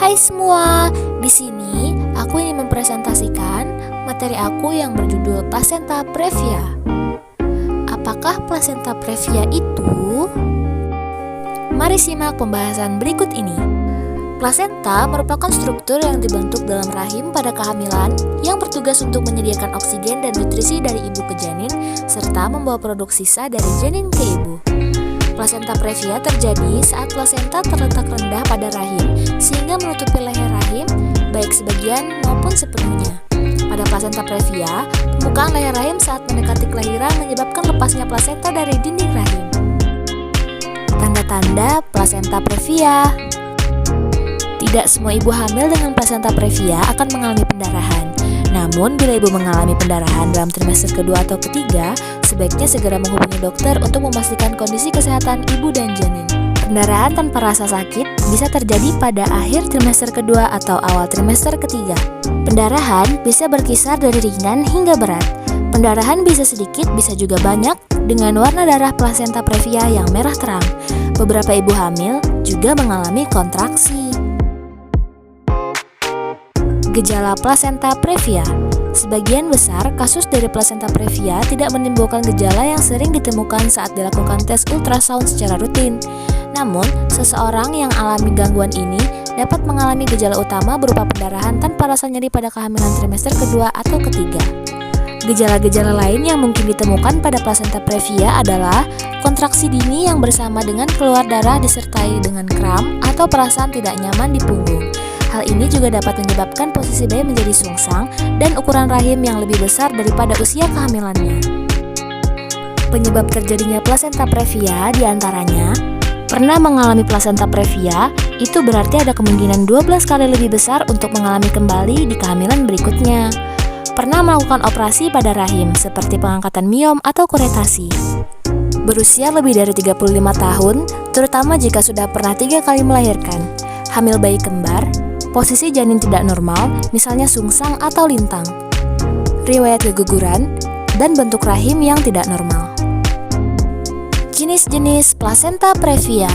Hai semua, di sini aku ingin mempresentasikan materi aku yang berjudul Placenta Previa. Apakah placenta previa itu? Mari simak pembahasan berikut ini. Plasenta merupakan struktur yang dibentuk dalam rahim pada kehamilan yang bertugas untuk menyediakan oksigen dan nutrisi dari ibu ke janin serta membawa produk sisa dari janin ke ibu. Plasenta previa terjadi saat plasenta terletak rendah pada rahim sehingga menutupi leher rahim baik sebagian maupun sepenuhnya. Pada plasenta previa, pembukaan leher rahim saat mendekati kelahiran menyebabkan lepasnya plasenta dari dinding rahim. Tanda-tanda plasenta previa. Tidak semua ibu hamil dengan plasenta previa akan mengalami pendarahan. Namun, bila ibu mengalami pendarahan dalam trimester kedua atau ketiga, sebaiknya segera menghubungi dokter untuk memastikan kondisi kesehatan ibu dan janin. Pendarahan tanpa rasa sakit bisa terjadi pada akhir trimester kedua atau awal trimester ketiga. Pendarahan bisa berkisar dari ringan hingga berat. Pendarahan bisa sedikit, bisa juga banyak, dengan warna darah plasenta previa yang merah terang. Beberapa ibu hamil juga mengalami kontraksi. Gejala plasenta previa. Sebagian besar kasus dari plasenta previa tidak menimbulkan gejala yang sering ditemukan saat dilakukan tes ultrasound secara rutin. Namun, seseorang yang alami gangguan ini dapat mengalami gejala utama berupa pendarahan tanpa rasa nyeri pada kehamilan trimester kedua atau ketiga. Gejala-gejala lain yang mungkin ditemukan pada plasenta previa adalah kontraksi dini yang bersama dengan keluar darah disertai dengan kram atau perasaan tidak nyaman di punggung. Hal ini juga dapat menyebabkan posisi bayi menjadi sungsang dan ukuran rahim yang lebih besar daripada usia kehamilannya. Penyebab terjadinya plasenta previa diantaranya pernah mengalami plasenta previa, itu berarti ada kemungkinan 12 kali lebih besar untuk mengalami kembali di kehamilan berikutnya. Pernah melakukan operasi pada rahim seperti pengangkatan miom atau kuretasi. Berusia lebih dari 35 tahun, terutama jika sudah pernah 3 kali melahirkan. Hamil bayi kembar, posisi janin tidak normal, misalnya sungsang atau lintang. Riwayat keguguran, dan bentuk rahim yang tidak normal. Jenis-jenis plasenta previa.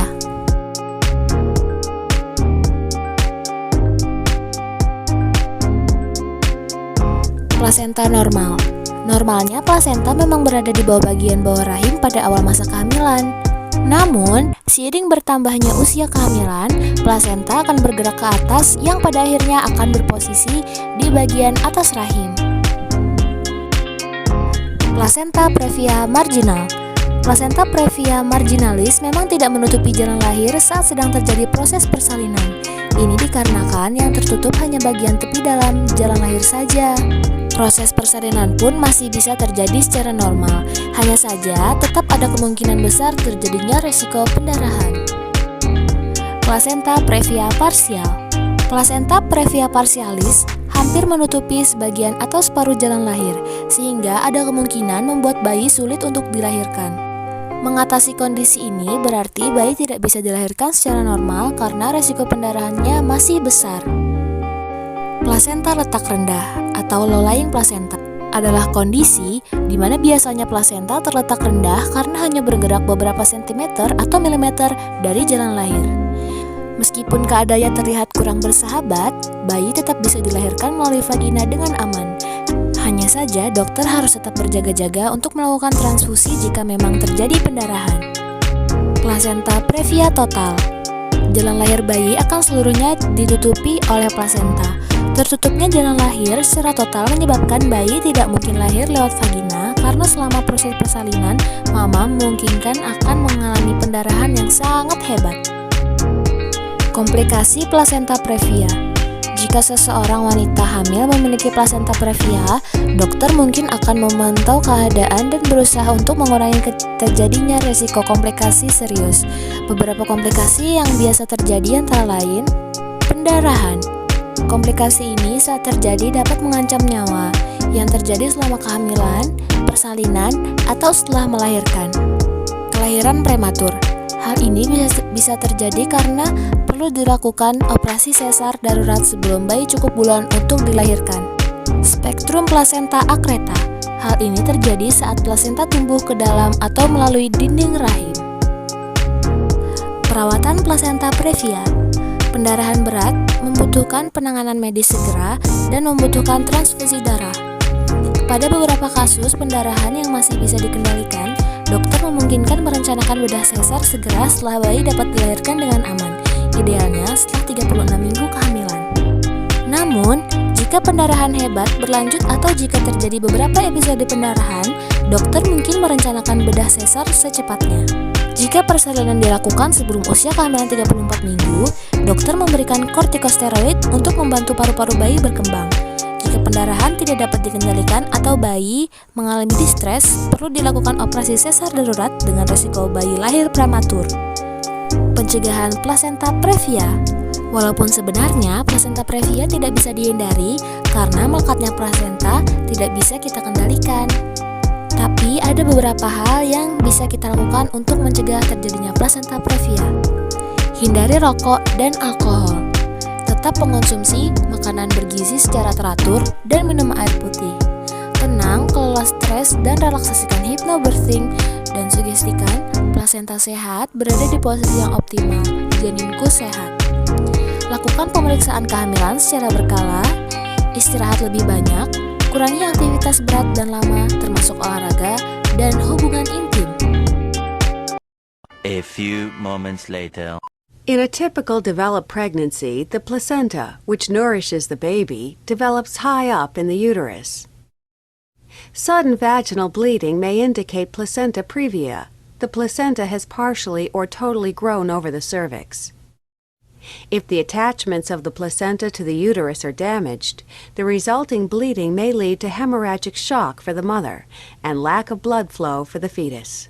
Plasenta normal. Normalnya plasenta memang berada di bawah bagian bawah rahim pada awal masa kehamilan. Namun, seiring bertambahnya usia kehamilan, plasenta akan bergerak ke atas yang pada akhirnya akan berposisi di bagian atas rahim. Plasenta previa marginal. Plasenta previa marginalis memang tidak menutupi jalan lahir saat sedang terjadi proses persalinan. Ini dikarenakan yang tertutup hanya bagian tepi dalam jalan lahir saja. Proses persalinan pun masih bisa terjadi secara normal, hanya saja tetap ada kemungkinan besar terjadinya resiko pendarahan. Plasenta previa parsial. Plasenta previa parsialis hampir menutupi sebagian atau separuh jalan lahir, sehingga ada kemungkinan membuat bayi sulit untuk dilahirkan. Mengatasi kondisi ini berarti bayi tidak bisa dilahirkan secara normal karena resiko pendarahannya masih besar. Plasenta letak rendah atau low-lying placenta adalah kondisi di mana biasanya plasenta terletak rendah karena hanya bergerak beberapa sentimeter atau milimeter dari jalan lahir. Meskipun keadaannya terlihat kurang bersahabat, bayi tetap bisa dilahirkan melalui vagina dengan aman. Hanya saja dokter harus tetap berjaga-jaga untuk melakukan transfusi jika memang terjadi pendarahan. Plasenta previa total. Jalan lahir bayi akan seluruhnya ditutupi oleh plasenta. Tertutupnya jalan lahir secara total menyebabkan bayi tidak mungkin lahir lewat vagina karena selama proses persalinan, mama memungkinkan akan mengalami pendarahan yang sangat hebat. Komplikasi plasenta previa. Jika seseorang wanita hamil memiliki plasenta previa, dokter mungkin akan memantau keadaan dan berusaha untuk mengurangi terjadinya risiko komplikasi serius. Beberapa komplikasi yang biasa terjadi antara lain pendarahan. Komplikasi ini saat terjadi dapat mengancam nyawa yang terjadi selama kehamilan, persalinan, atau setelah melahirkan. Kelahiran prematur. Hal ini bisa terjadi karena perlu dilakukan operasi sesar darurat sebelum bayi cukup bulan untuk dilahirkan. Spektrum plasenta akreta. Hal ini terjadi saat plasenta tumbuh ke dalam atau melalui dinding rahim. Perawatan plasenta previa. Pendarahan berat membutuhkan penanganan medis segera dan membutuhkan transfusi darah. Pada beberapa kasus pendarahan yang masih bisa dikendalikan, dokter memungkinkan merencanakan bedah sesar segera setelah bayi dapat dilahirkan dengan aman, idealnya setelah 36 minggu kehamilan. Namun, jika pendarahan hebat berlanjut atau jika terjadi beberapa episode pendarahan, dokter mungkin merencanakan bedah sesar secepatnya. Jika persalinan dilakukan sebelum usia kehamilan 34 minggu, dokter memberikan kortikosteroid untuk membantu paru-paru bayi berkembang. Jika pendarahan tidak dapat dikendalikan atau bayi mengalami distres, perlu dilakukan operasi sesar darurat dengan risiko bayi lahir prematur. Pencegahan plasenta previa. Walaupun sebenarnya plasenta previa tidak bisa dihindari karena melekatnya plasenta tidak bisa kita kendalikan. Tapi ada beberapa hal yang bisa kita lakukan untuk mencegah terjadinya plasenta previa. Hindari rokok dan alkohol. Tetap mengonsumsi makanan bergizi secara teratur dan minum air putih. Tenang, kelola stres dan relaksasikan hypnobirthing dan sugestikan plasenta sehat berada di posisi yang optimal, janinku sehat. Lakukan pemeriksaan kehamilan secara berkala, istirahat lebih banyak, kurangi aktivitas berat dan lama termasuk olahraga dan hubungan intim. A few moments later. In a typical developed pregnancy, the placenta, which nourishes the baby, develops high up in the uterus. Sudden vaginal bleeding may indicate placenta previa. The placenta has partially or totally grown over the cervix. If the attachments of the placenta to the uterus are damaged, the resulting bleeding may lead to hemorrhagic shock for the mother and lack of blood flow for the fetus.